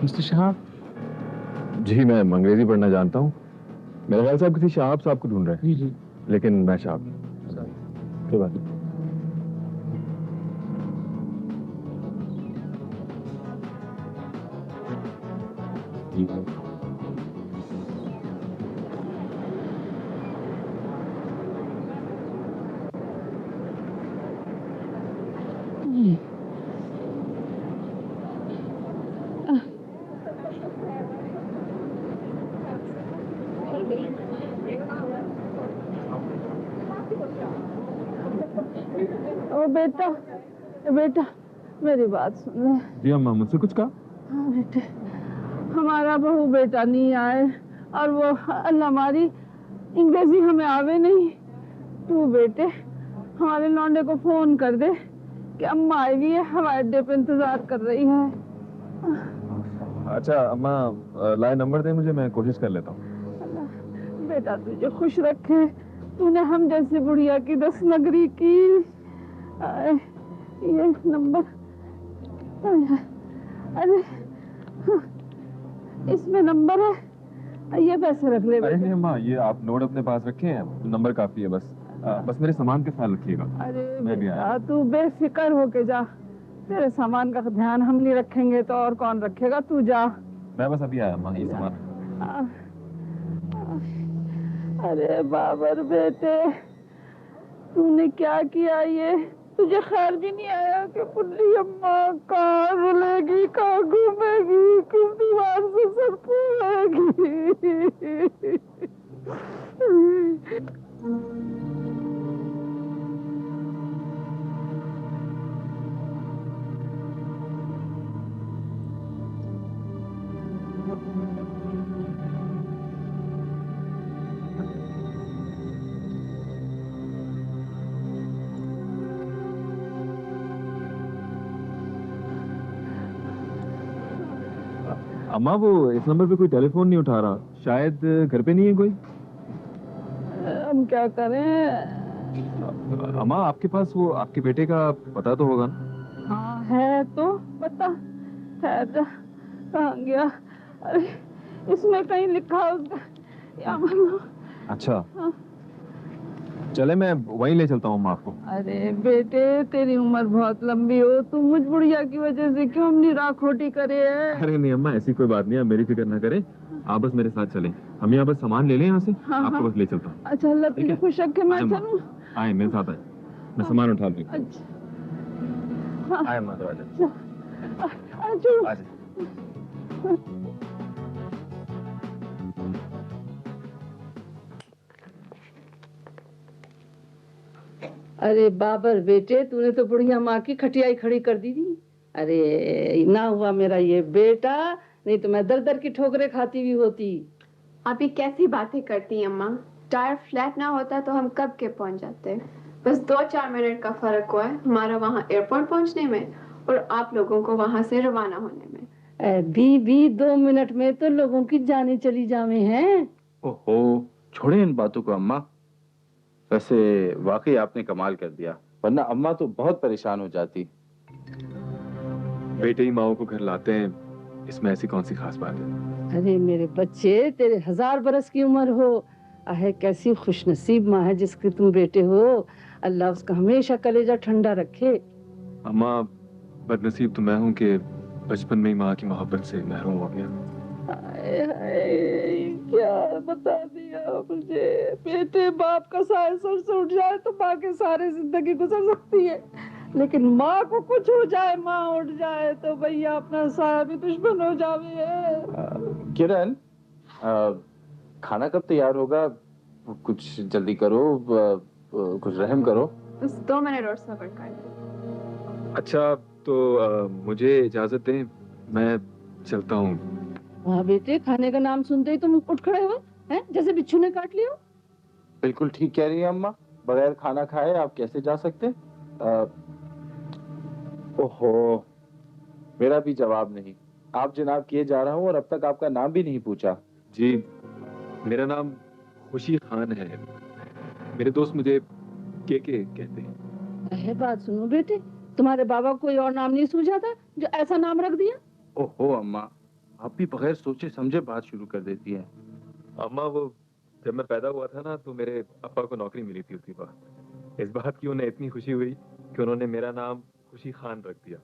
Mister Shahab. जी, मैं अंग्रेजी पढ़ना जानता हूँ। मेरे ख्याल से आप किसी शहाब साहब को ढूंढ रहे हैं। जी। लेकिन मैं शहाब नहीं। कोई बात नहीं। ओ बेटा, बेटा मेरी बात सुन ले। जी अम्मा, मुझसे कुछ कहा? हाँ बेटे, हमारा बहू बेटा नहीं आए और वो अल्लाह हमारी अंग्रेजी हमें आवे नहीं। तू बेटे हमारे लौंडे को फोन कर दे कि अम्मा आई हुई है, हवाई अड्डे पे इंतजार कर रही है। अच्छा अम्मा, लाइन नंबर दे मुझे, मैं कोशिश कर लेता हूँ। बेटा तुझे खुश रखे, तूने हम जैसी बुढ़िया की 10 नगरी की। ये नंबर, अरे इसमें नंबर है, ये पैसे रख ले। अरे नहीं अम्मा, ये आप नोट अपने पास रखे हैं, नंबर काफी है। बस मेरे सामान के ख्याल रखिएगा। अरे मैं भी आया। तू बेफिक्र होके जा, तेरे सामान का ध्यान हम नहीं रखेंगे तो और कौन रखेगा, तू जा। मैं बस अभी आया अम्मा, ये सामान। अरे बाबर बेटे, तूने क्या किया ये? तुझे ख्याल भी नहीं आया कि बुल्ली अम्मा कहाँ मिलेगी, कहाँ घूमेगी, किस दीवार से सर फोड़ेगी? अम्मा वो इस नंबर पे कोई टेलीफोन नहीं उठा रहा, शायद घर पे नहीं है कोई। हम क्या करें? अम्मा आपके पास वो आपके बेटे का पता तो होगा ना? हाँ है तो पता। ठहर जा, कहाँ गया? अरे इसमें कहीं लिखा होगा या अच्छा हाँ। चले, मैं वहीं ले चलता हूँ अम्मा आपको। अरे बेटे तेरी उम्र बहुत लंबी हो, तू मुझ बुढ़िया की वजह से क्यों अपनी राह खोटी करे है? अरे नहीं अम्मा, ऐसी कोई बात नहीं, आप मेरी फिक्र ना करें। आप बस मेरे साथ चलें, हम यहाँ बस सामान ले लें यहाँ से। हाँ, आपको हाँ। बस ले चलता हूँ। अच्छा अल्लाह तुझे खुश रखे, मैं चलूं? आए मेरे साथ आए, मैं सामान उठा लूँ। अच्छा आए अम्मा, तो आजा। अरे बाबर बेटे, तूने तो बुढ़िया माँ की खटियाई खड़ी कर दी थी। अरे ना हुआ मेरा ये बेटा, नहीं तो मैं दर दर की ठोकरें खाती भी होती। आप ये कैसी बातें करती हैं अम्मा? टायर फ्लैट ना होता तो हम कब के पहुंच जाते। बस 2-4 मिनट का फर्क हुआ है हमारा वहाँ एयरपोर्ट पहुंचने में और आप लोगों को वहाँ से रवाना होने में। भी 2 मिनट में तो लोगों की जानें चली जावे हैं। ओहो, छोड़े इन बातों को अम्मा। वैसे वाकई आपने कमाल कर दिया, वरना अम्मा तो बहुत परेशान हो जाती। बेटे ही माओ को घर लाते हैं, इसमें ऐसी कौन सी खास बात है? अरे मेरे बच्चे, तेरे 1000 बरस की उम्र हो, आहे कैसी खुशनसीब माँ है जिसके तुम बेटे हो। अल्लाह उसका हमेशा कलेजा ठंडा रखे। अम्मा बदनसीब तो मैं हूँ कि बचपन में ही माँ की मोहब्बत से महरूम हो गया। हाय हाय, क्या बता दिया मुझे। बेटे बाप का साया सर से उठ जाए तो माँ के सारे जिंदगी गुजर सकती है, लेकिन माँ को कुछ हो जाए, माँ उठ जाए तो भैया अपना साया भी दुश्मन हो जावे है। किरण, खाना कब तैयार होगा? कुछ जल्दी करो, कुछ रहम करो। बस 2 मिनट और सब्र कर। अच्छा तो मुझे इजाजत दें, मैं चलता हूँ। हाँ बेटे, खाने का नाम सुनते ही तुम उठ खड़े हुए हैं जैसे बिच्छू ने काट लिया। बिल्कुल ठीक कह रही है अम्मा। बगैर खाना खाए आप कैसे जा सकते? ओहो, मेरा भी जवाब नहीं। आप जनाब किए जा रहा हूँ और अब तक आपका नाम भी नहीं पूछा। जी, मेरा नाम खुशी खान है। मेरे दोस्त मुझे के कहते हैं। अरे बात सुनो बेटे, तुम्हारे बाबा को कोई और नाम नहीं सूझा था जो ऐसा नाम रख दिया? ओहो अम्मा, आप भी बगैर सोचे समझे बात शुरू कर देती हैं। अम्मा, वो जब मैं पैदा हुआ था ना तो मेरे पापा को नौकरी मिली थी उसी वक्त। इस बात की उन्हें इतनी खुशी हुई कि उन्होंने मेरा नाम खुशी खान रख दिया।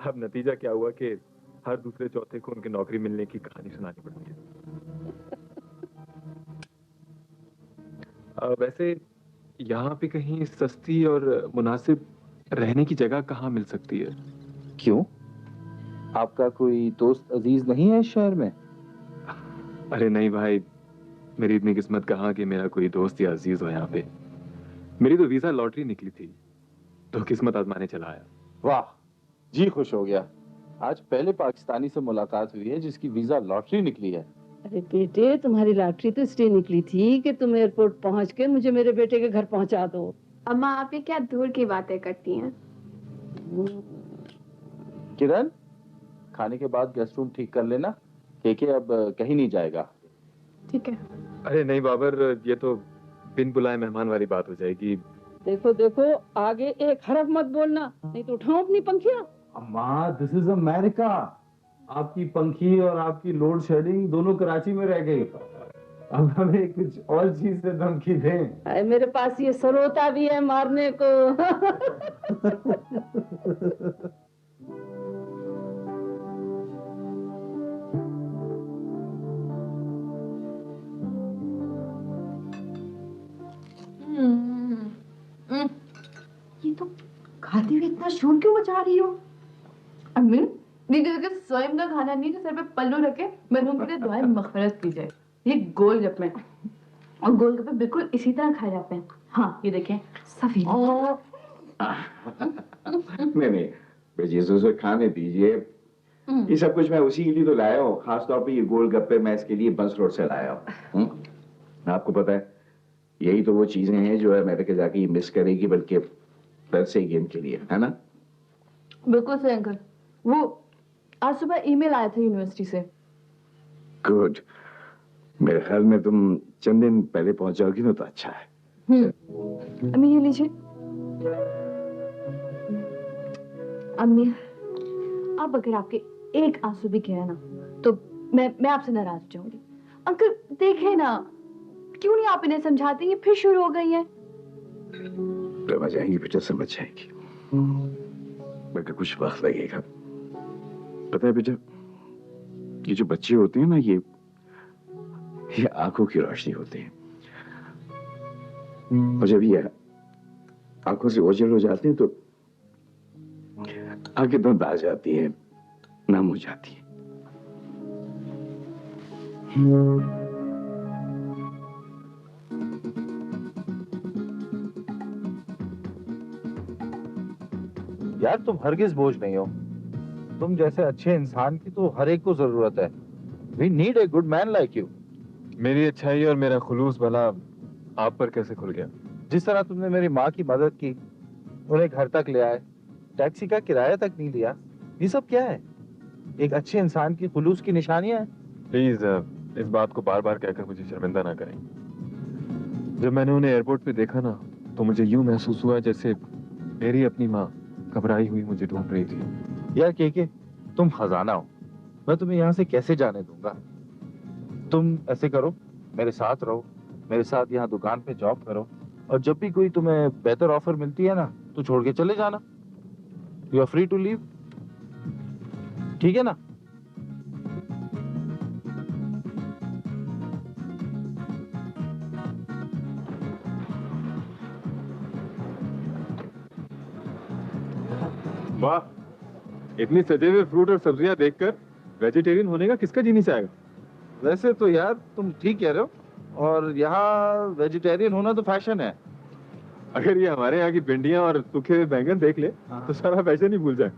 अब नतीजा क्या हुआ कि हर दूसरे चौथे को उनकी नौकरी मिलने की कहानी सुनानी पड़ती है। वैसे यहाँ पे कहीं सस्ती और मुनासिब रहने की जगह कहाँ मिल सकती है? क्यों, आपका कोई दोस्त अजीज नहीं है इस शहर में? अरे नहीं भाई, मेरी इतनी किस्मत कहाँ कि मेरा कोई दोस्त या अजीज हो यहाँ पे। मेरी तो वीजा लॉटरी निकली थी तो किस्मत आजमाने चला आया। वाह, जी खुश हो गया। आज पहले पाकिस्तानी से मुलाकात हुई है जिसकी वीजा लॉटरी निकली है। अरे बेटे, तुम्हारी लॉटरी तो इसलिए निकली थी कि तुम एयरपोर्ट पहुंच के मुझे मेरे बेटे के घर पहुंचा दो। अम्मा, आप ये क्या दूर की बातें करती हैं? किरण, खाने के बाद गेस्ट रूम ठीक कर लेना। केके अब कहीं नहीं जाएगा। ठीक है। अरे नहीं बाबर, ये तो बिन बुलाए मेहमान वाली बात हो जाएगी। देखो देखो, आगे एक हरफ मत बोलना, नहीं तो उठाओ अपनी पंखियां। अम्मा, दिस इज अमेरिका। आपकी पंखी और आपकी लोड शेडिंग दोनों कराची में रह गई। अब हमें कुछ और चीज से धमकी दें। अरे मेरे पास ये सरोता भी है मारने को। ये तो खाते हुए इतना शोर क्यों मचा रही हो? अम्मी, दीदी के स्वयं का खाना नहीं जो सर पे पल्लू रखे मरहूम के लिए दुआएं मगफिरत की जाए। ये गोलगप्पे, और गोलगप्पे बिल्कुल इसी तरह खाए जाते हैं। हाँ, ये देखें सफेद। नहीं, जिसे खाने दीजिए। ये सब कुछ मैं उसी के लिए तो लाया हूँ। खासतौर पे ये गोलगप्पे मैं इसके लिए बंस रोड से लाया हूँ। आपको पता है, यही तो वो चीजें हैं जो अमेरिका जाके ये मिस करेगी, बल्कि वैसे ही गेम के लिए, है ना? बिल्कुल सही अंकल। वो आज सुबह ईमेल आया था यूनिवर्सिटी से। गुड। मेरे ख्याल में तुम चंद दिन पहले पहुंच जाओगी ना तो अच्छा है। अम्मी ये लीजिए। अम्मी, अब अगर आपके एक आंसू भी गिरा ना तो मैं आपसे नाराज हो जाऊंगी। अंकल देखे ना, क्यों नहीं आप इन्हें समझाते? ये फिर शुरू हो गई है। समझ आएंगी बेटा, समझ आएंगी, मगर कुछ वक्त लगेगा। पता है बेटा, ये जो बच्चे होते हैं ना, ये आंखों की रोशनी होती है, और जब ये आंखों से ओझल हो जाते हैं तो आंखें धुंध आ जाती है, नम हो जाती है। यार, तुम हरगिज बोझ नहीं हो। तुम जैसे अच्छे इंसान की तो हर एक को जरूरत है। We need a good man like you। मेरी अच्छाई और मेरा खुलूस भला आप पर कैसे खुल गया? जिस तरह तुमने मेरी माँ की मदद की, उन्हें घर तक ले आए, टैक्सी का किराया तक नहीं दिया, ये सब क्या है? एक अच्छे इंसान की खुलूस की निशानियां हैं। प्लीज इस बात को बार बार कहकर मुझे शर्मिंदा ना करें। जब मैंने उन्हें एयरपोर्ट पे देखा ना तो मुझे यूं महसूस हुआ जैसे मेरी अपनी माँ घबराई हुई मुझे ढूंढ रही थी। यार केके, तुम खजाना हो, मैं तुम्हें यहाँ से कैसे जाने दूंगा? तुम ऐसे करो, मेरे साथ रहो, मेरे साथ यहाँ दुकान पे जॉब करो, और जब भी कोई तुम्हें बेहतर ऑफर मिलती है ना तो छोड़ के चले जाना। You are free to leave, ठीक है ना? वाह, इतनी सजे हुए फ्रूट और सब्जियां देखकर वेजिटेरियन होने का किसका जी नहीं चाहेगा? वैसे तो यार तुम ठीक कह रहे हो, और यहाँ वेजिटेरियन होना तो फैशन है। अगर ये हमारे यहाँ की भिंडियां और सूखे हुए बैंगन देख ले तो सारा फैशन ही भूल जाए।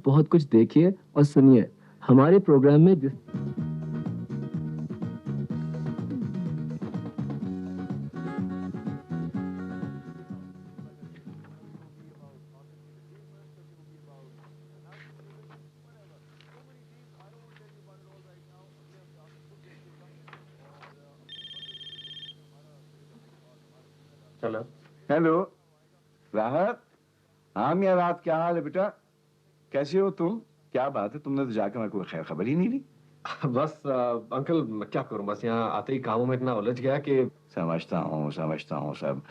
बहुत कुछ देखिए और सुनिए हमारे प्रोग्राम में जिस हेलो। हेलो राहत। हाँ मियाँ रात, क्या हाल है बेटा? कैसे हो तुम? क्या बात है, तुमने तो जाकर मेरे को खैर खबर ही नहीं दी। बस अंकल मैं क्या करूं, बस यहाँ आते ही कामों में इतना उलझ गया कि समझता हूँ सब।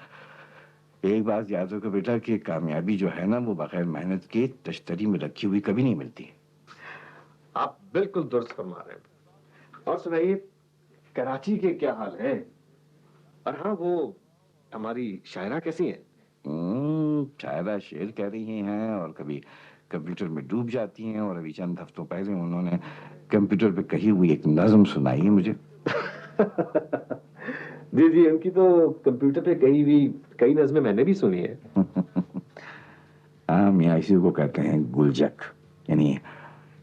एक बात याद रखो बेटा कि कामयाबी जो है ना वो बगैर मेहनत के तश्तरी में रखी हुई कभी नहीं मिलती। आप बिल्कुल दुरुस्त फरमा रहे हैं। और सुनाइए, कराची के क्या हाल है? और हाँ, वो हमारी शायरा कैसी है? शायरा शेर कह रही हैं और कभी कंप्यूटर में डूब जाती हैं, और अभी चंद हफ्तों पहले उन्होंने कंप्यूटर पे कही हुई एक नज्म सुनाई है मुझे। जी जी, उनकी तो कंप्यूटर पे कही हुई कई नज़में मैंने भी सुनी है। हाँ मियाँ, इसी को कहते हैं गुलजक। यानी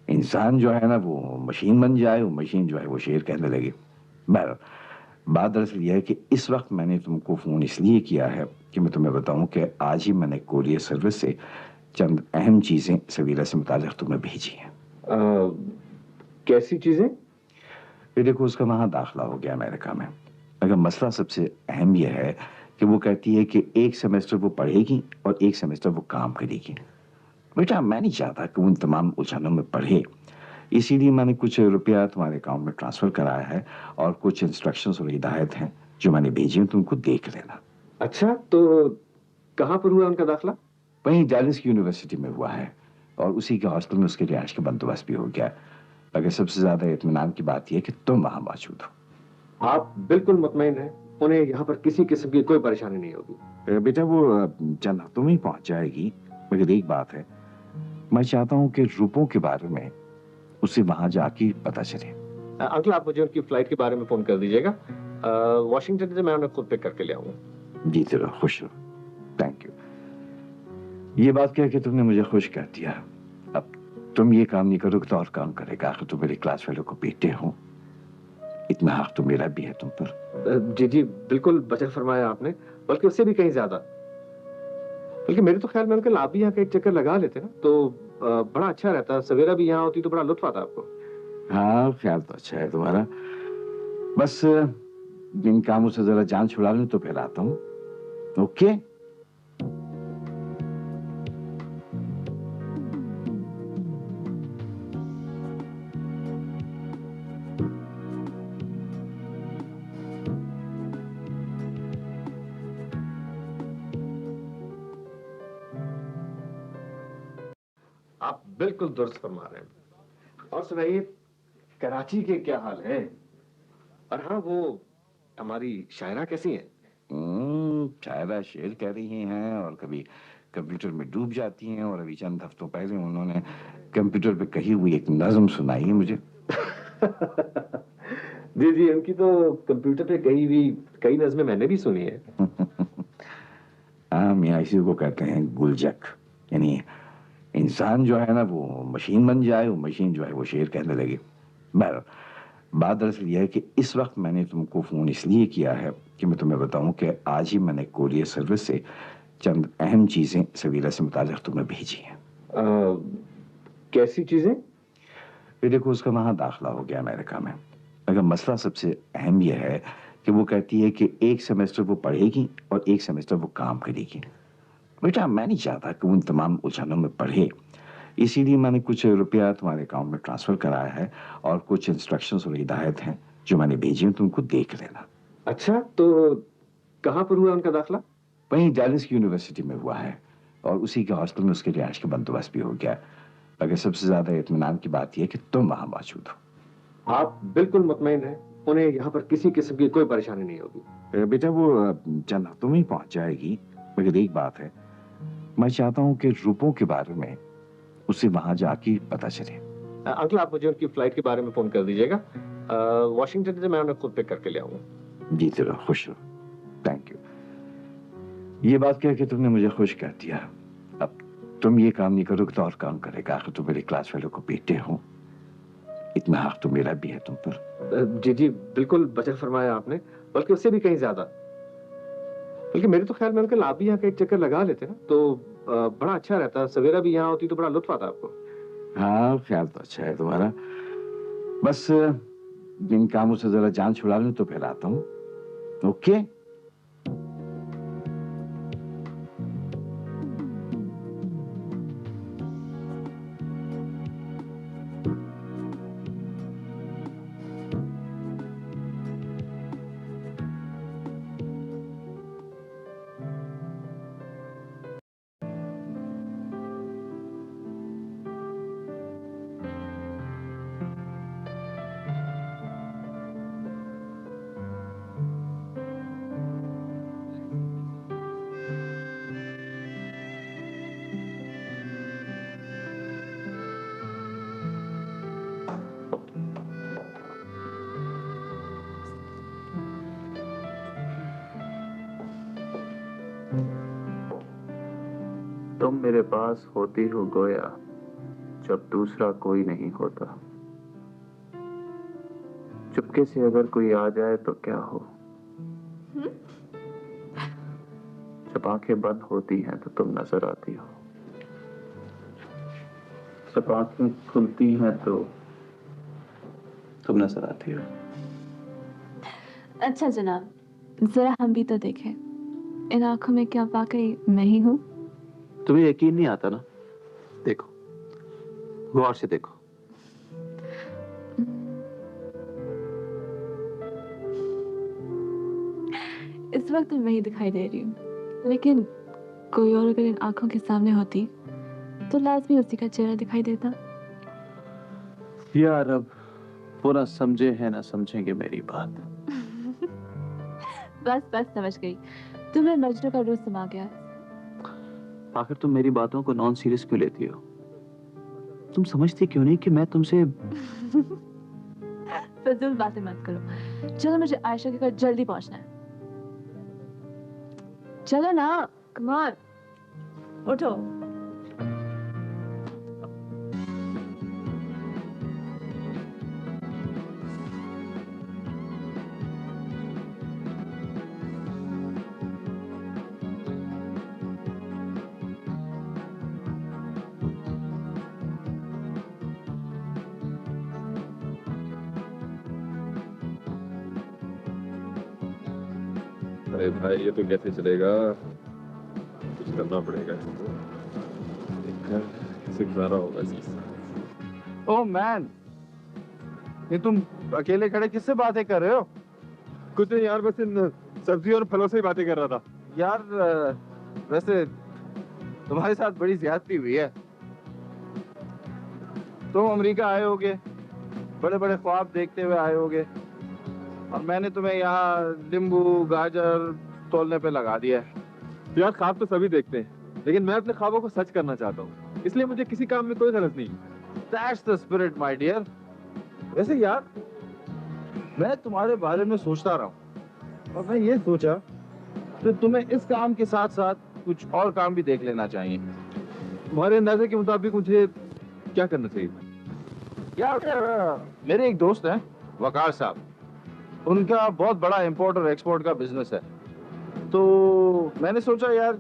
इंसान जो है ना वो मशीन बन जाए, वो मशीन जो है वो शेर कहने लगे। बहरहाल बात दरअसल यह है कि इस वक्त मैंने तुमको फोन इसलिए किया है कि मैं तुम्हें बताऊं कि आज ही मैंने कोरियर सर्विस से चंद अहम चीजें सवीरा से मुताल्लिक तुम्हें भेजी हैं। कैसी चीजें? ये देखो, उसका वहां दाखिला हो गया अमेरिका में, मगर मसला सबसे अहम यह है कि वो कहती है कि एक सेमेस्टर वो पढ़ेगी और एक सेमेस्टर वो काम करेगी। बेटा मैं नहीं चाहता कि उन तमाम उलझनों में पढ़े, इसीलिए मैंने कुछ रुपया तुम्हारे अकाउंट में ट्रांसफर कराया है और कुछ इंस्ट्रक्शंस और हिदायत हैं जो मैंने भेजी हैं, तुमको देख लेना। अच्छा, तो कहाँ पर हुआ उनका दाखिला? वहीं डैलिस यूनिवर्सिटी में हुआ है, और उसी के हॉस्टल में उसके रिहाइश का बंदोबस्त भी हो गया। अगर सबसे ज्यादा इत्मीनान की बात यह है कि तुम वहां मौजूद हो। आप बिल्कुल मुतमईन हैं, उन्हें यहाँ पर किसी किस्म की कोई परेशानी नहीं होगी। बेटा वो चंद हफ्तों में ही पहुंच जाएगी, मगर एक बात है, मैं चाहता हूं कि रुपयों के बारे में उसे वहां जाके पता चले। अंकल आप मुझे उनकी फ्लाइट के बारे में फोन कर दीजिएगा। वॉशिंगटन से मैं उन्हें खुद पिक करके ले आऊंगा। जी चलो, खुश रहो। Thank you. ये बात कह के तुमने मुझे खुश कर दिया। अब तुम ये काम नहीं करोगे तो और काम करेगा? आखिर तुम मेरे क्लास फेलो को बेटे हो, इतना हक तो मेरा भी है तुम पर। जी जी बिल्कुल बचत फरमाया आपने, बल्कि उससे भी कहीं ज्यादा। बल्कि मेरे तो ख्याल में अंकल आप भी यहाँ का एक चक्कर लगा लेते ना तो बड़ा अच्छा रहता। सवेरा भी यहाँ होती तो बड़ा लुत्फ आता आपको। हाँ ख्याल तो अच्छा है तुम्हारा, बस इन कामों से जरा जान छुड़ा लूं तो फिर आता हूँ। ओके। आप बिल्कुल दुरुस्त फरमा रहे हैं। और सुनाइए, कराची के क्या हाल है? और हाँ, वो हमारी शायरा कैसी है? शायरा शेर कह रही हैं और कभी कंप्यूटर में डूब जाती हैं, और अभी चंद हफ्तों पहले उन्होंने कंप्यूटर पे कही हुई एक नज्म सुनाई है मुझे। जी जी, उनकी तो कंप्यूटर पे कही हुई कई नज़में मैंने भी सुनी है। हाँ मियाँ, इसी को कहते हैं गुलजक। यानी इंसान जो है ना वो मशीन बन जाए, वो मशीन जो है वो शेर कहने लगे। बहरहाल बात दरअसल यह है कि इस वक्त मैंने तुमको फोन इसलिए किया है कि मैं तुम्हें बताऊं कि आज ही मैंने कोरियर सर्विस से चंद अहम चीजें सवीरा से मुताल्लिक तुम्हें भेजी हैं। कैसी चीजें? ये देखो, उसका वहां दाखिला हो गया अमेरिका में, मगर मसला सबसे अहम यह है कि वो कहती है कि एक सेमेस्टर वो पढ़ेगी और एक सेमेस्टर वो काम करेगी। बेटा मैं नहीं चाहता कि उन तमाम उलझनों में पढ़े, इसीलिए मैंने कुछ रुपया तुम्हारे अकाउंट में ट्रांसफर कराया है और कुछ इंस्ट्रक्शंस और हिदायत हैं जो मैंने भेजी हैं, तुमको देख लेना। अच्छा, तो कहाँ पर हुआ उनका दाखिला? वहीं डैलिस यूनिवर्सिटी में हुआ है, और उसी के हॉस्टल में उसके रिहाइश का बंदोबस्त भी हो गया। अगर सबसे ज्यादा इत्मीनान की बात यह है कि तुम वहां मौजूद हो। आप बिल्कुल मुतमईन हैं, उन्हें यहाँ पर किसी किस्म की कोई परेशानी नहीं होगी। बेटा वो चंद हफ्तों में ही पहुंच जाएगी, मगर एक बात है, मैं चाहता हूं कि रुपयों के बारे में उसे वहां जाके पता चले। अंकल आप मुझे उनकी फ्लाइट के बारे में फोन कर दीजिएगा। वॉशिंगटन से मैं उन्हें खुद पिक करके ले आऊंगा। जी चलो, खुश रहो। Thank you. ये बात कह के तुमने मुझे खुश कर दिया। अब तुम ये काम नहीं करोगे तो और काम करेगा? आखिर तुम मेरे क्लास फेलो को बेटे हो, इतना हक तो मेरा भी है तुम पर। जी जी बिल्कुल बचत फरमाया आपने, बल्कि उससे भी कहीं ज्यादा। बल्कि मेरे तो ख्याल में अंकल आप भी यहाँ का एक चक्कर लगा लेते ना तो बड़ा अच्छा रहता। सवेरा भी यहाँ होती तो बड़ा लुत्फ आता आपको। हाँ, ख्याल तो अच्छा है तुम्हारा, बस इन कामों से जरा जान छुड़ा लूं तो फिर आता हूँ। ओके? तुम मेरे पास होती हो गोया जब दूसरा कोई नहीं होता। चुपके से अगर कोई आ जाए तो क्या हो। जब आंखें बंद होती हैं तो तुम नजर आती हो, जब आंखें खुलती हैं तो तुम नजर आती हो। अच्छा जनाब, जरा हम भी तो देखें, इन आंखों में क्या वाकई मैं ही हूँ? तुम्हें यकीन नहीं आता ना? देखो, गौर से देखो। इस वक्त मैं ही दिखाई दे रही हूँ, लेकिन कोई और अगर इन आंखों के सामने होती तो लाजमी उसी का चेहरा दिखाई देता। यार अब वो ना समझे हैं ना समझेंगे मेरी बात। बस बस समझ गई, तुम्हें मजनू का रूह समा गया। आखिर तुम मेरी बातों को नॉन सीरियस क्यों लेती हो? तुम समझती क्यों नहीं कि मैं तुमसे फजूल बातें मत करो। चलो मुझे आयशा के घर जल्दी पहुंचना है। चलो ना, कम ऑन, उठो। अरे भाई ये तो कैसे चलेगा, कुछ करना पड़ेगा इसको। देखकर कैसे गुजारा होगा इसके। ओह मैन, ये तुम अकेले खड़े किससे बातें कर रहे हो? कुछ नहीं यार, बस इन सब्जियों और फलों से ही बातें कर रहा था। यार वैसे तुम्हारे साथ बड़ी ज्यादती हुई है। तुम अमेरिका आए होगे, बड़े बड़े ख्वाब देखते हुए आए होगे, और मैंने तुम्हें यहाँ नींबू गाजर तोलने पे लगा दिया है। यार ख्वाब तो सभी देखते हैं, लेकिन मैं अपने ख्वाबों को सच करना चाहता हूँ, इसलिए मुझे किसी काम में कोई गलत नहीं। That's the spirit, my dear. वैसे यार मैं तुम्हारे बारे में सोचता रहा हूँ, और मैं ये सोचा कि तुम्हें इस काम के साथ साथ कुछ और काम भी देख लेना चाहिए। तुम्हारे अंदाजे के मुताबिक मुझे क्या करना चाहिए? यार मेरे एक दोस्त हैं वकार साहब, उनका बहुत बड़ा इंपोर्ट और एक्सपोर्ट का बिजनेस है। तो मैंने सोचा यार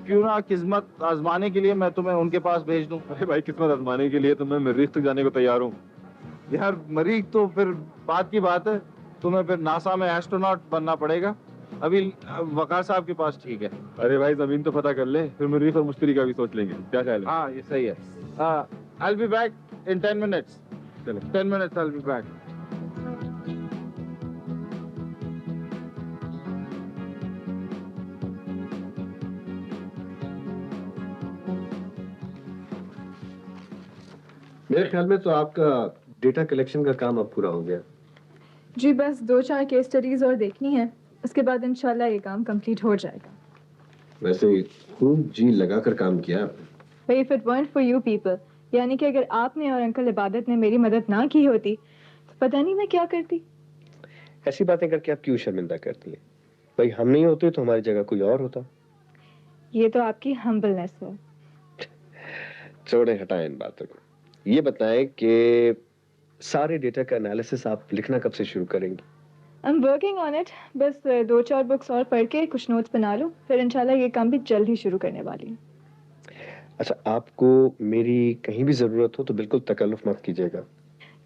क्यों ना किस्मत आजमाने के लिए मैं तुम्हें उनके पास भेज दूं। अरे भाई, किस्मत आजमाने के लिए तो मैं मरीख तक जाने को तैयार हूँ। यार मरीख तो फिर बात की बात है, तुम्हें फिर नासा में एस्ट्रोनॉट बनना पड़ेगा। अभी वकार साहब के पास ठीक है। अरे भाई जमीन तो पता कर ले, फिर मरीख और मुश्तरी का भी सोच लेंगे। क्या ख्याल है? हाँ ये सही है। I'll be back in 10 minutes. चले। 10 minutes I'll be back. मेरे ख्याल में तो आपका डेटा कलेक्शन का काम अब पूरा हो गया। जी बस 2-4 केस स्टडीज और देखनी है, उसके बाद इंशाल्लाह ये काम कंप्लीट हो जाएगा। वैसे खूब जी लगाकर काम किया आपने। But if it weren't for you people, यानी कि अगर आपने और अंकल इबादत ने मेरी मदद ना की होती तो पता नहीं मैं क्या करती। ऐसी बातें करके आप क्यों शर्मिंदा करती हैं? भाई हम नहीं होते तो हमारी जगह कोई और होता। ये तो आपकी हम्बलनेस है। छोड़े, हटाएं इन बातों को। ये बताएं कि सारे डेटा का एनालिसिस आप लिखना कब से शुरू करेंगी? I am working on it. बस 2-4 बुक्स और पढ़ के कुछ नोट्स बना लूँ, फिर इंशाल्लाह ये काम भी जल्द ही शुरू करने वाली हूँ। अच्छा, आपको मेरी कहीं भी जरूरत हो तो बिल्कुल तकल्लुफ मत कीजिएगा।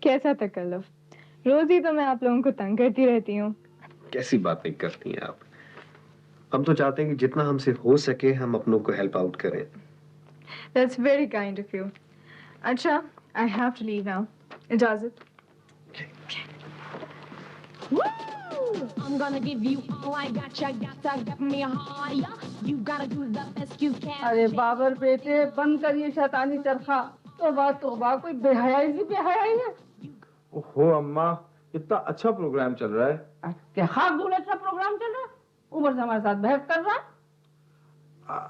कैसा तकल्लुफ? रोज ही तो मैं आप लोगों को तंग करती रहती हूँ। कैसी बातें करती हैं आप? हम तो चाहते हैं कि जितना हमसे हो सके हम अपनों को हेल्प आउट करें। That's very kind of you. अच्छा, I have to leave now. इजाजत। I'm gonna give you all I got, you got to get me higher. You gotta do the best you can. अरे बाबर बेटे, बंद करिए शैतानी चरखा। तौबा, कोई बेहयाई सी बेहयाई है। ओहो अम्मा, इतना अच्छा प्रोग्राम चल रहा है। क्या खाक अच्छा प्रोग्राम चल रहा है? ऊपर से हमारे साथ बहस कर रहा है।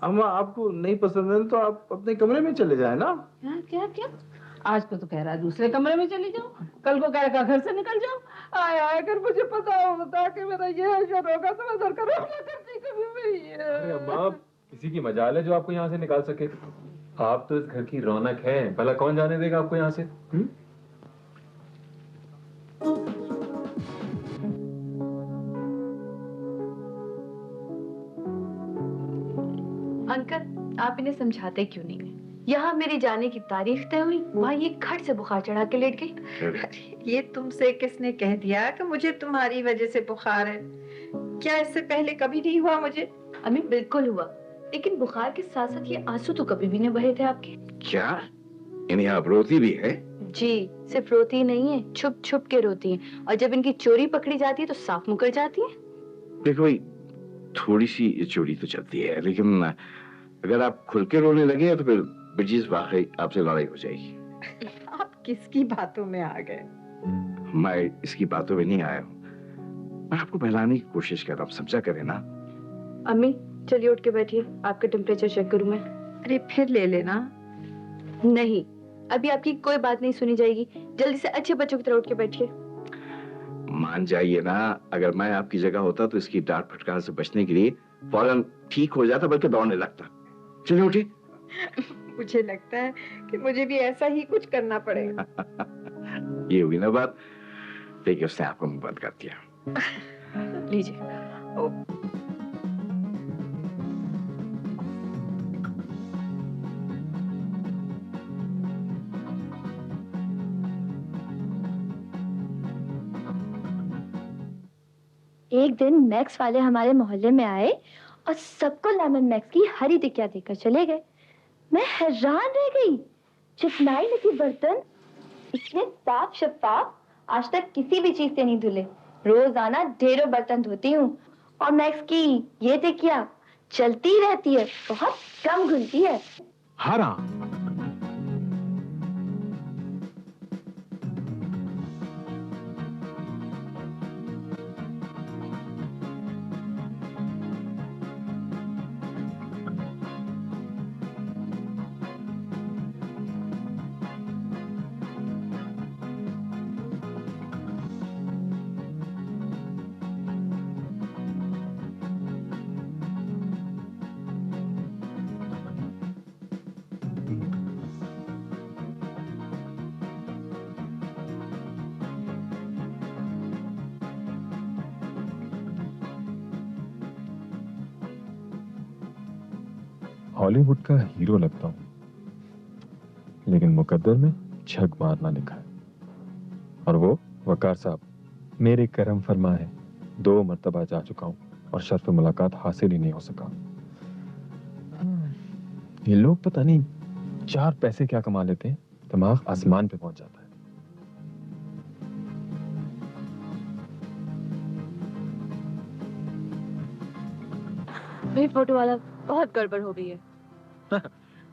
अम्मा आपको नहीं पसंद है तो आप अपने कमरे में चले जाए ना। क्या? आज को तो कह रहा है दूसरे कमरे में चली जाओ, कल को कहेगा घर से निकल जाओ। आए अगर मुझे पता होता कि मेरा ये हशर होगा तो मैं दरकार ना करती कभी भी। अरे अम्मा, किसी की मजाल है जो आपको यहाँ से निकाल सके? आप तो इस घर की रौनक हैं, भला कौन जाने देगा आपको यहाँ से? अंकल, आप इन्हें समझाते क्यों नहीं हैं? यहाँ मेरे जाने की तारीख तय हुई, वहाँ ये खट से बुखार चढ़ा के लेट गई। ये तुमसे किसने कह दिया कि मुझे तुम्हारी वजह से बुखार है? क्या इससे पहले कभी नहीं हुआ मुझे? अम्मी बिल्कुल हुआ, लेकिन बुखार के साथ साथ ये आंसू तो कभी भी नहीं बहे थे आपके। क्या इन्हें आप रोती भी है? जी, सिर्फ रोती ही नहीं है, छुप छुप के रोती है, और जब इनकी चोरी पकड़ी जाती है तो साफ मुकर जाती है। देखो भाई, थोड़ी सी ये चोरी तो चलती है, लेकिन अगर आप खुल के रोने लगे तो फिर बिरजीज वाकई आपसे लड़ाई हो जाएगी। आप किसकी बातों में आ गए? मैं इसकी बातों में नहीं आया हूँ, मैं आपको बहलाने की कोशिश कर रहा हूँ, समझा करें ना। अम्मी चलिए उठ के बैठिए, आपका टेम्परेचर चेक करूँ मैं। अरे फिर ले लेना। नहीं, अभी आपकी कोई बात नहीं सुनी जाएगी, जल्दी से अच्छे बच्चों की तरह उठ के बैठिए। मान जाइए ना, अगर मैं आपकी जगह होता तो इसकी डांट फटकार से बचने के लिए फौरन ठीक हो जाता, बल्कि दौड़ने लगता। चलिए उठिए। मुझे लगता है कि मुझे भी ऐसा ही कुछ करना पड़ेगा। ये हुई ना बात, देखिए उसने आपको मुंह बंद कर दिया। लीजिए। एक दिन मैक्स वाले हमारे मोहल्ले में आए और सबको लेमन मैक्स की हरी टिकिया देकर चले गए। मैं हैरान रह गई, चिकनाई लगी बर्तन इतने साफ शफाफ, आज तक किसी भी चीज से नहीं धुले। रोजाना ढेरों बर्तन धोती हूँ और मैक्स की ये टिकिया चलती रहती है, बहुत कम घुलती है। हराम। हॉलीवुड का हीरो लगता हूं, लेकिन मुकद्दर में झग मारना लिखा है। और वो वकार साहब मेरे करम फरमा है, 2 मर्तबा जा चुका हूं और शर्फ मुलाकात हासिल ही नहीं हो सका। ये लोग पता नहीं 4 पैसे क्या कमा लेते हैं, दिमाग आसमान पे पहुंच जाता है। मेरी फोटो वाला बहुत गड़बड़ हो गई है।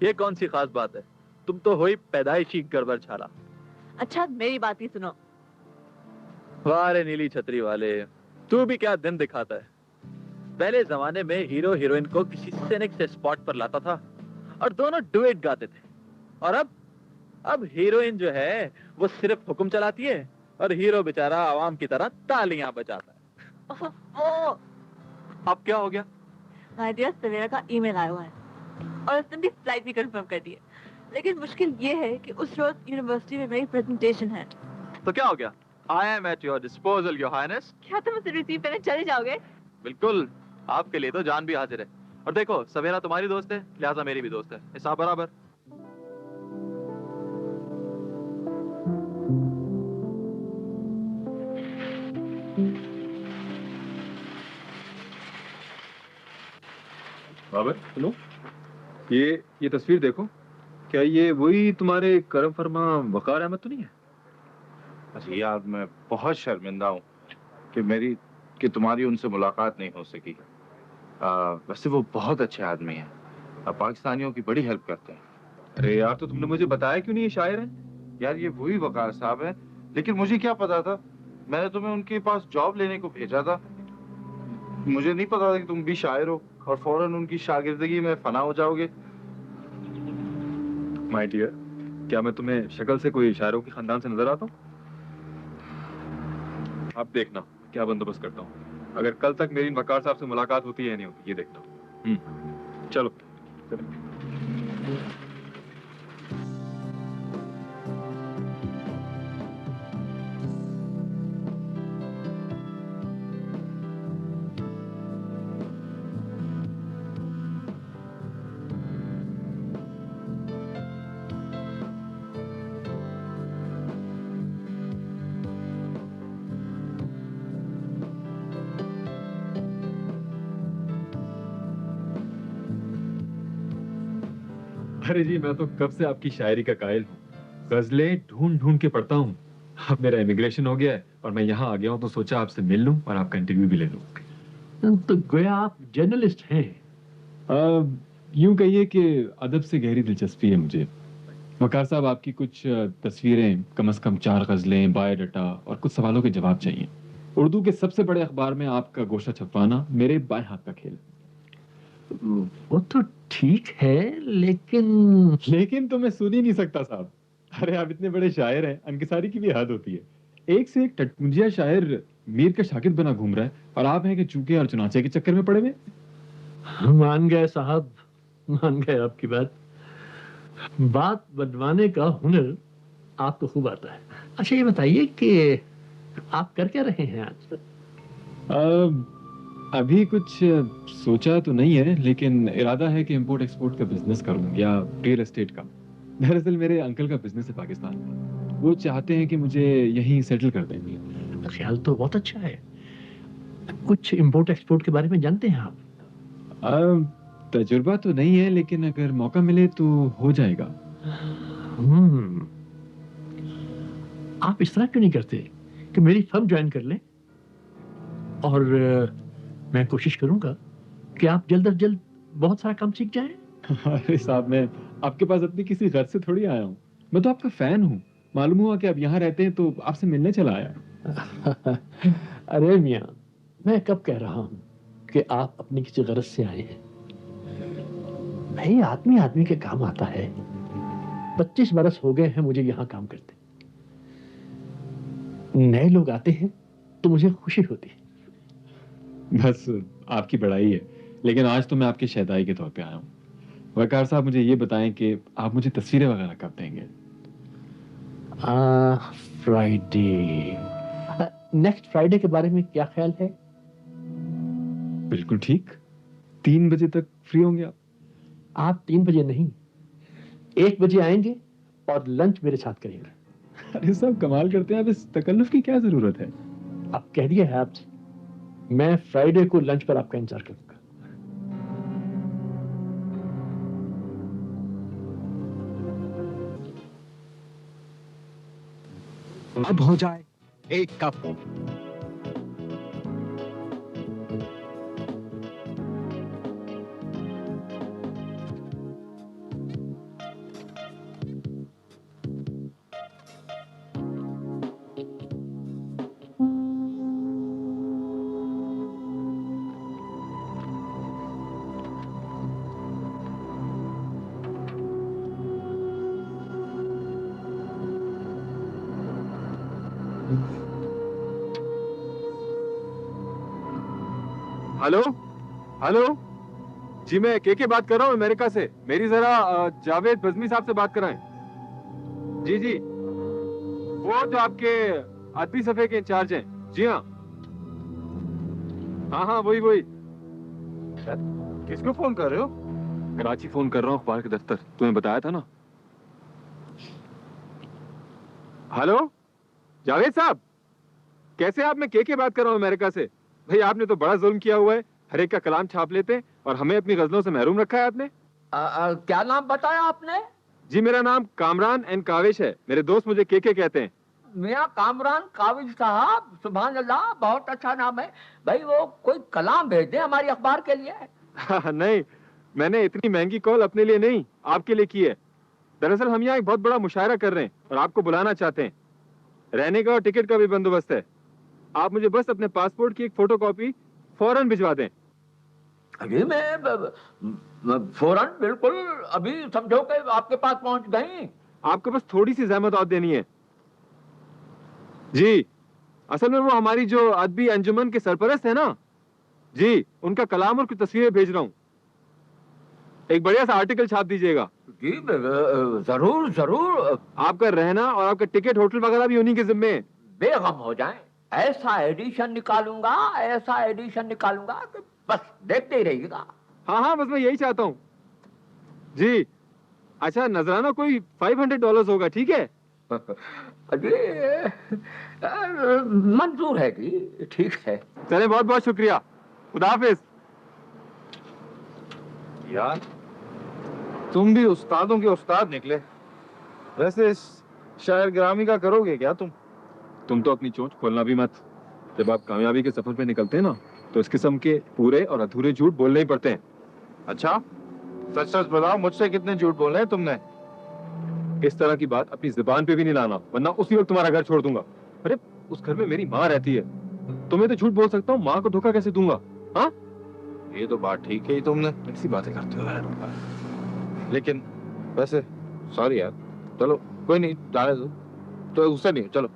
ये कौन सी खास बात है, तुम तो हो ही पैदाइशी गड़बड़ छाला। अच्छा मेरी बात ही सुनो। वाह रे नीली छतरी वाले, तू भी क्या दिन दिखाता है। पहले जमाने में हीरो हीरोइन को किसी सीनिक से स्पॉट पर लाता था और दोनों डुएट गाते थे, और अब हीरोइन जो है वो सिर्फ हुक्म चलाती है और हीरो बेचारा आवाम की तरह तालियां बजाता है। अब क्या हो गया? सवेरा का ईमेल आया हुआ है और उसने भी फ्लाइट भी कंफर्म कर दी है। लेकिन मुश्किल ये है कि उस रोज यूनिवर्सिटी में मेरी प्रेजेंटेशन है। तो क्या हो गया? I am at your disposal, Your Highness. क्या तुम उसे रिसीव करने चले जाओगे? बिल्कुल, आपके लिए तो जान भी हाजिर है। और देखो, सवेरा तुम्हारी दोस्त है, लिहाजा मेरी भी दोस्त है, हिसाब बराबर। बाबर, सुनो, ये तस्वीर देखो। क्या ये वही तुम्हारे करम फरमा वकार अहमद तो नहीं है? अरे यार, मैं बहुत शर्मिंदा हूँ कि तुम्हारी उनसे मुलाकात नहीं हो सकी। वैसे वो बहुत अच्छे आदमी हैं, पाकिस्तानियों की बड़ी हेल्प करते हैं। अरे यार, तो तुमने मुझे बताया क्यों नहीं? ये शायर है यार, ये वही वकार साहब है, लेकिन मुझे क्या पता था? मैंने तुम्हें उनके पास जॉब लेने को भेजा था। मुझे नहीं पता था कि तुम भी शायर हो और फौरन उनकी शागिर्दगी में फना हो जाओगे। माय डियर, क्या मैं तुम्हें शक्ल से कोई शायरों के खानदान से नजर आता हूँ? आप देखना क्या बंदोबस्त करता हूँ। अगर कल तक मेरी वकार साहब से मुलाकात होती है या नहीं होती, ये देखता हूँ। चलो। अरे जी, मैं तो कब से आपकी शायरी का कायल हूँ। गजलें ढूंढ ढूंढ के पढ़ता हूँ। अब मेरा इमिग्रेशन हो गया है और मैं यहाँ आ गया हूँ, तो सोचा आपसे मिल लूँ और आपका इंटरव्यू भी ले लूँ। तो गोया आप जर्नलिस्ट हैं? यूं कहिए कि अदब से गहरी दिलचस्पी है मुझे। वकार साहब, आपकी कुछ तस्वीरें, कम से कम 4 गजलें, बायोडाटा और कुछ सवालों के जवाब चाहिए। उर्दू के सबसे बड़े अखबार में आपका गोशा छपवाना मेरे बाएं हाथ का खेल। वो तो ठीक है, लेकिन तो मैं सुन ही नहीं सकता साहब। अरे आप इतने बड़े शायर हैं, अंकिसारी की भी हद होती है। एक से एक टटपुंजिया शायर मीर का शागिर्द बना घूम रहा है और आप हैं कि चूके और चुनाचे के चक्कर में पड़े हुए। मान गए साहब, मान गए आपकी बात बनवाने का हुनर आपको खूब आता है। अच्छा, ये बताइए कि आप कर क्या रहे हैं आज? अभी कुछ सोचा तो नहीं है, लेकिन इरादा है कि इंपोर्ट एक्सपोर्ट का बिजनेस करूं या रियल एस्टेट का। दरअसल मेरे अंकल का बिजनेस है पाकिस्तान में। वो चाहते हैं कि मुझे यहीं सेटल कर दें। ख्याल तो बहुत अच्छा है। कुछ इंपोर्ट एक्सपोर्ट के बारे में जानते हैं आप? तजुर्बा तो नहीं है, लेकिन अगर मौका मिले तो हो जाएगा। आप इस तरह क्यों नहीं करते कि मेरी फर्म ज्वाइन कर लें, और मैं कोशिश करूंगा कि आप जल्द अज जल्द बहुत सारा काम सीख जाएं। अरे साहब, मैं आपके पास अपनी किसी गर्ज से थोड़ी आया हूँ। मैं तो आपका फैन हूँ। मालूम हुआ कि आप यहाँ रहते हैं तो आपसे मिलने चला आया। अरे मियाँ, मैं कब कह रहा हूँ कि आप अपनी किसी गर्ज से आए हैं। भाई, आदमी आदमी के काम आता है। 25 बरस हो गए हैं मुझे यहाँ काम करते। नए लोग आते हैं तो मुझे खुशी होती है। बस आपकी बड़ाई है, लेकिन आज तो मैं आपके शहदाई के तौर पे आया हूँ। वकार साहब, मुझे ये बताएं कि आप मुझे तस्वीरें वगैरह कब देंगे? फ्राइडे। नेक्स्ट फ्राइडे के बारे में क्या ख्याल है? बिल्कुल ठीक। 3 बजे तक फ्री होंगे आप? आप 3 बजे नहीं, 1 बजे आएंगे और लंच मेरे साथ करेंगे। अरे साहब, कमाल करते हैं आप। इस तकल्लुफ की क्या जरूरत है? आप कह दिए है आपसे, मैं फ्राइडे को लंच पर आपका इंतजार करूंगा। अब हो जाए 1 कप। हेलो हेलो, जी मैं के बात कर रहा हूँ अमेरिका से। मेरी जरा जावेद बज़मी साहब से बात कराएं। जी जी, वो जो आपके अदबी सफे के इंचार्ज हैं। जी हाँ हाँ हाँ, वही वही। किसको फोन कर रहे हो? कराची फोन कर रहा हूँ, अखबार के दफ्तर। तुम्हें बताया था ना। हेलो जावेद साहब, कैसे आप? मैं के बात कर रहा हूँ अमेरिका से। भाई आपने तो बड़ा जुल्म किया हुआ है, हर एक का कलाम छाप लेते हैं और हमें अपनी गजलों से महरूम रखा है आपने। क्या नाम बताया आपने? जी मेरा नाम कामरान एंड काविश है, मेरे दोस्त मुझे के कहते हैं। मियाँ कामरान काविश साहब, सुभान अल्लाह, बहुत अच्छा नाम है। भाई वो कोई कलाम भेज दे हमारी अखबार के लिए। नहीं, मैंने इतनी महंगी कॉल अपने लिए नहीं, आपके लिए की है। दरअसल हम यहाँ एक बहुत बड़ा मुशायरा कर रहे हैं और आपको बुलाना चाहते हैं। रहने का और टिकट का भी बंदोबस्त है। आप मुझे बस अपने पासपोर्ट की एक फोटोकॉपी फौरन भिजवा दें। अभी मैं फौरन, बिल्कुल अभी समझो कि आपके पास पहुंच गई। आपको बस थोड़ी सी जहमत और देनी है। जी असल में वो हमारी जो अदबी अंजुमन के सरपरस्त है ना जी, उनका कलाम और कुछ तस्वीरें भेज रहा हूँ। एक बढ़िया सा आर्टिकल छाप दीजिएगा। जी जरूर जरूर। आपका रहना और आपका टिकट होटल वगैरह भी उन्हीं के जिम्मे है। बेगम हो जाए, ऐसा एडिशन निकालूंगा, ऐसा एडिशन निकालूंगा कि बस देखते ही रहिएगा। हाँ हाँ, बस मैं यही चाहता हूँ जी। अच्छा नजराना कोई $500 होगा, ठीक है? अरे मंजूर है जी, ठीक है। चले, बहुत बहुत शुक्रिया, खुदा हाफिज। यार तुम भी उस्तादों के उस्ताद निकले। वैसे शायर ग्रामी का करोगे क्या तुम? तुम तो अपनी चोंच खोलना भी मत। जब आप कामयाबी के सफर पे निकलते हैं ना, तो इस किस्म के पूरे और अधूरे झूठ बोलने ही पड़ते हैं। अच्छा सच सच बताओ, मुझसे कितने झूठ बोले हैं तुमने? इस तरह की बात अपनी जुबान पे भी नहीं लाना, वरना उसी वक्त तुम्हारा घर छोड़ दूंगा। अरे उस घर में मेरी माँ रहती है, तुम्हें तो झूठ बोल सकता हूँ, माँ को धोखा कैसे दूंगा? हाँ ये तो बात ठीक है ही तुमने। ऐसी बातें करते हो यार। लेकिन वैसे सॉरी यार, चलो कोई नहीं, जाने दो। तो उससे नहीं, चलो।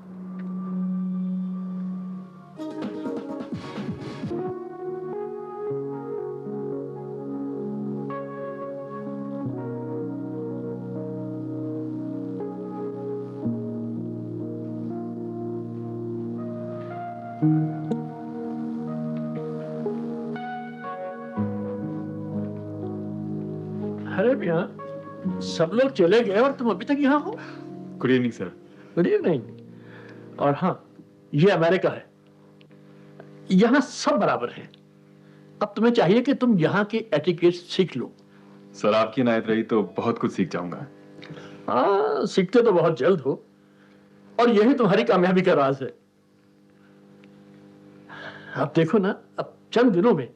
अरे मियां, सब लोग चले गए और तुम अभी तक यहाँ हो? Good evening sir. Good evening. और हाँ, ये अमेरिका है, यहाँ सब बराबर है। अब तुम्हें चाहिए कि तुम यहाँ के एटिकेट सीख लो। सर आपकी इनायत रही तो बहुत कुछ सीख जाऊंगा। हाँ, सीखते तो बहुत जल्द हो, और यही तुम्हारी कामयाबी का राज है। अब देखो ना, अब चंद दिनों में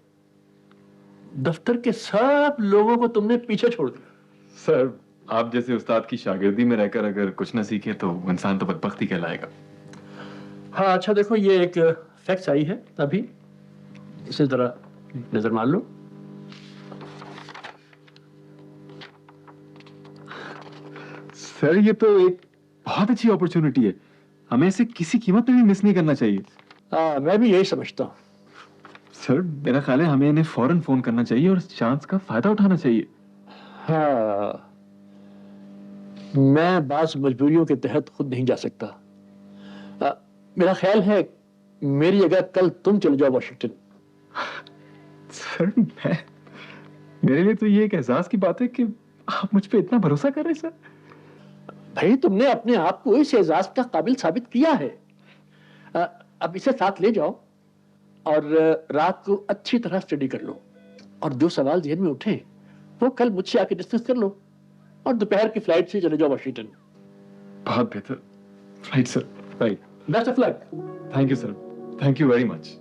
दफ्तर के सब लोगों को तुमने पीछे छोड़ दिया। सर आप जैसे उस्ताद की शागिर्दी में रहकर अगर कुछ न सीखे तो इंसान तो बदबख्ती कहलाएगा। हाँ अच्छा, देखो ये एक फैक्स आई है अभी, इसे जरा नजर मार लो। सर ये तो एक बहुत अच्छी अपॉर्चुनिटी है, हमें इसे किसी कीमत पे भी मिस नहीं करना चाहिए। हाँ, मैं भी यही समझता हूँ। सर मेरा ख्याल है हमें इन्हें फौरन फोन करना चाहिए और इस चांस का फायदा उठाना चाहिए। हाँ, मैं बाज़ मजबूरियों के तहत खुद नहीं जा सकता। मेरा ख्याल है मेरी जगह कल तुम चले जाओ वाशिंगटन। सर मेरे लिए तो ये एक एहसास की बात है कि आप मुझ पे इतना भरोसा कर रहे हैं। सर भाई तुमने अपने आप को इस एहसास का काबिल साबित किया है। अब इसे साथ ले जाओ और रात को अच्छी तरह स्टडी कर लो, और जो सवाल ज़हन में उठे वो कल मुझसे आके डिस्कस कर लो, और दोपहर की फ्लाइट से चले जाओ वाशिंगटन। बहुत बेहतर flight sir. Right, best of luck. Thank you sir, thank you very much.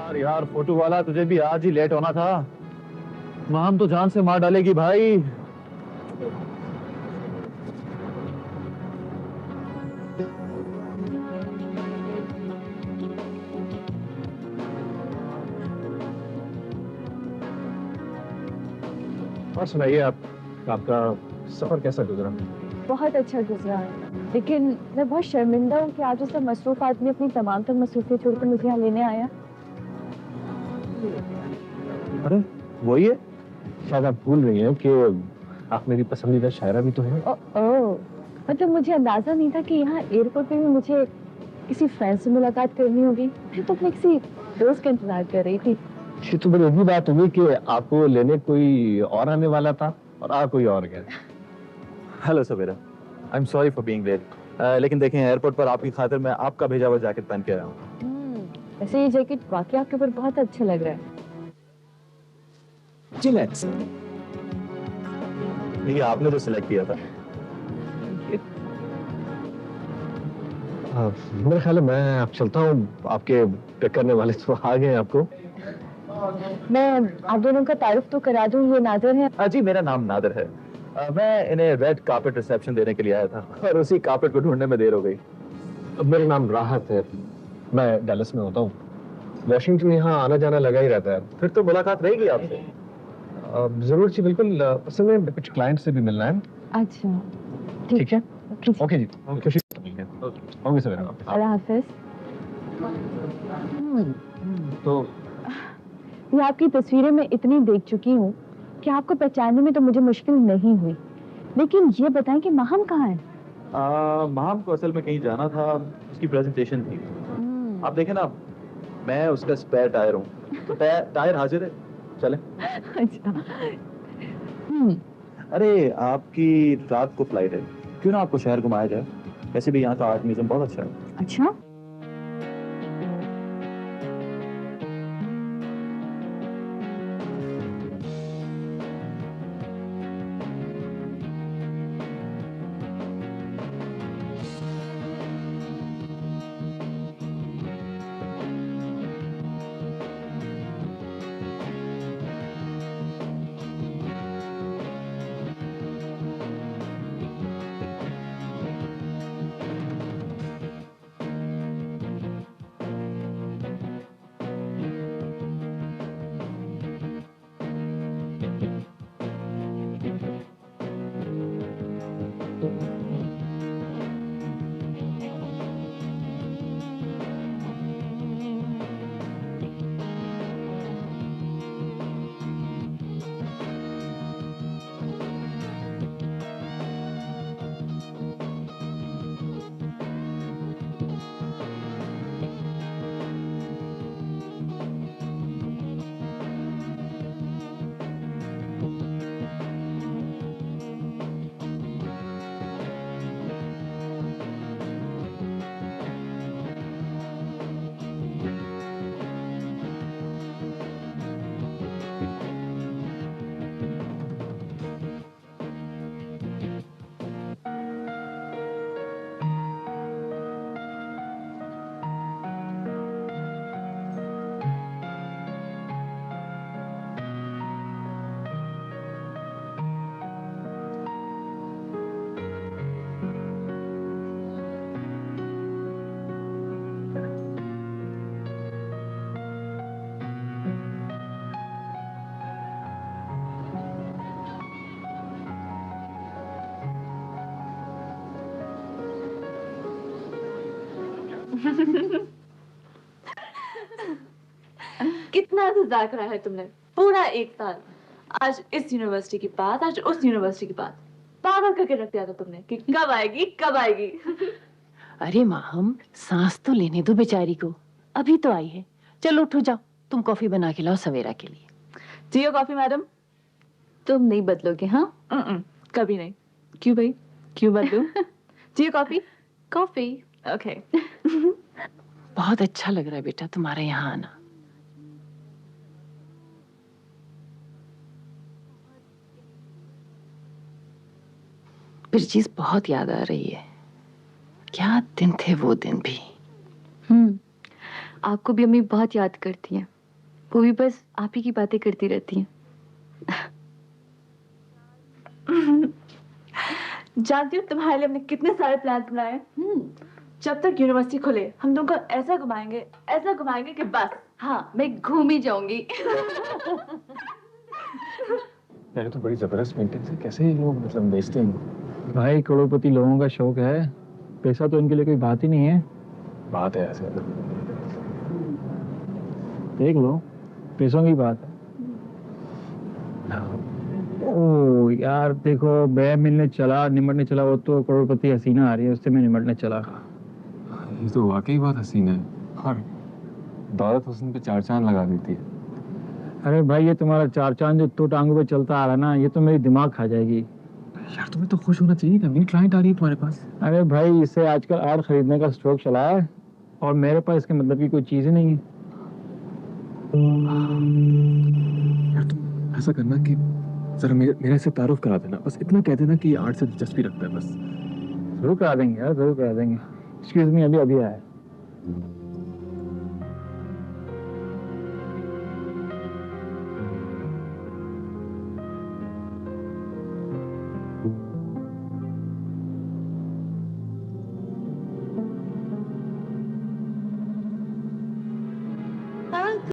यार यार फोटो वाला, तुझे भी आज ही लेट होना था। माम तो जान से मार डालेगी भाई। और सुनाइए आप, आपका सफर कैसा गुजरा? बहुत अच्छा गुजरा है, लेकिन मैं बहुत शर्मिंदा हूँ कि आप जैसा मसरूफ आदमी अपनी तमाम तर मसरूफियत छोड़कर मुझे यहाँ लेने आया। अरे वही है, शायद आप भूल रही हैं कि आप मेरी पसंदीदा शायरा भी तो हैं। ओह, मतलब मुझे अंदाजा नहीं था कि यहाँ एयरपोर्ट पे भी मुझे किसी फ्रेंड से मुलाकात करनी होगी। मैं तो अपने किसी दोस्त का इंतजार कर रही थी। ये तो बड़ी अजीब बात हुई कि आपको लेने कोई और आने वाला था और आप कोई और गए। Hello Savera, I am sorry for being late. लेकिन देखें, एयरपोर्ट पर आपकी खातिर मैं आपका भेजा हुआ जैकेट पहन के आया हूँ। वैसे ये जैकेट वाकई आपके ऊपर बहुत अच्छा लग रहा है। चिलेक्स, ये आपने तो सिलेक्ट किया था। मेरे ख्याल है मैं आप चलता हूँ, आपके पिक करने वाले तो आ गए आपको। मैं आप दोनों का तारुफ तो करा दूं, ये नादिर है। जी, मेरा नाम नादिर है। मैं इन्हें रेड कार्पेट रिसेप्शन देने के लिए आया था और उसी कार्पेट को ढूंढने में देर हो गई। मेरा नाम राहत है, मैं डैलस में होता हूँ। वॉशिंगटन यहाँ आना जाना लगा ही रहता है। फिर तो मुलाकात रहेगी आपसे। जरूर जी, बिल्कुल। असल में कुछ क्लाइंट से भी मिलना है। अच्छा, ठीक है, ओके जी, खुशी ओके सर, अल्लाह हाफिज। तो ये आपकी तस्वीरें मैं इतनी देख चुकी हूँ कि आपको पहचानने में तो मुझे मुश्किल नहीं हुई, लेकिन ये बताएं कि माहम कहाँ है? माहम को असल में कहीं जाना था, उसकी प्रेजेंटेशन थी। आप देखें ना, मैं उसका स्पेयर टायर हूँ, तो टायर हाजिर है, चलें। अच्छा। अरे आपकी रात को फ्लाइट है, क्यों ना आपको शहर घुमाया जाए? वैसे भी यहाँ का आर्ट म्यूजियम बहुत अच्छा है। अच्छा, कितना इंतजार करा है तुमने, पूरा 1 साल। आज इस यूनिवर्सिटी की बात, आज उस यूनिवर्सिटी की बात, पागल करके रख दिया था तुमने कि कब आएगी कब आएगी। अरे माहम, सांस तो लेने दो बेचारी को, अभी तो आई है। चलो उठो, जाओ, तुम कॉफी बना के लाओ सवेरा के लिए। जियो कॉफी मैडम। तुम नहीं बदलोगे? हाँ, कभी नहीं। क्यों भाई, क्यों बदलूं? जियो कॉफी। Coffee, okay. बहुत अच्छा लग रहा है बेटा तुम्हारा यहाँ आना। बिरजीज बहुत याद आ रही है। क्या दिन थे वो दिन भी। आपको भी अम्मी बहुत याद करती हैं। वो भी बस आप ही की बातें करती रहती हैं। जानती हूँ तुम्हारे लिए हमने कितने सारे प्लान बनाए हैं। जब तक यूनिवर्सिटी खुले हम तुमको ऐसा घुमाएंगे कि बस हाँ मैं घूम ही जाऊंगी। यार तो बड़ी जबरदस्त मेंटेनेंस है, कैसे ये लोग मतलब बेचते हैं? भाई करोड़पति लोगों का शौक है, पैसा तो इनके लिए कोई बात ही नहीं है। बात है ऐसे, देख लो पैसों की बात है। ओ यार देखो मैं मिलने चला निमटने चला, वो तो करोड़पति हसीना आ रही है उससे मैं निमटने चला। ये तो वाकई बहुत हसीन है और दौलत हुस्न पे चार चांद लगा देती है। अरे भाई ये तुम्हारा चार चांद जो दो टांगों पे चलता आ रहा है ना, ये तो मेरी दिमाग खा जाएगी। यार तुम्हें तो खुश होना चाहिए, नई क्लाइंट आ रही है तुम्हारे पास। अरे भाई इसे आजकल आर्ट खरीदने का स्ट्रोक चला है और मेरे पास इसके मतलब की कोई चीज ही नहीं है। यार तुम ऐसा करना कि जरा मेरा से तारुफ करा देना, बस इतना कह देना कि आर्ट से दिलचस्पी रखता है बस। जरूर करा देंगे यार, जरूर करा देंगे। एक्सक्यूज मी, अभी आया है।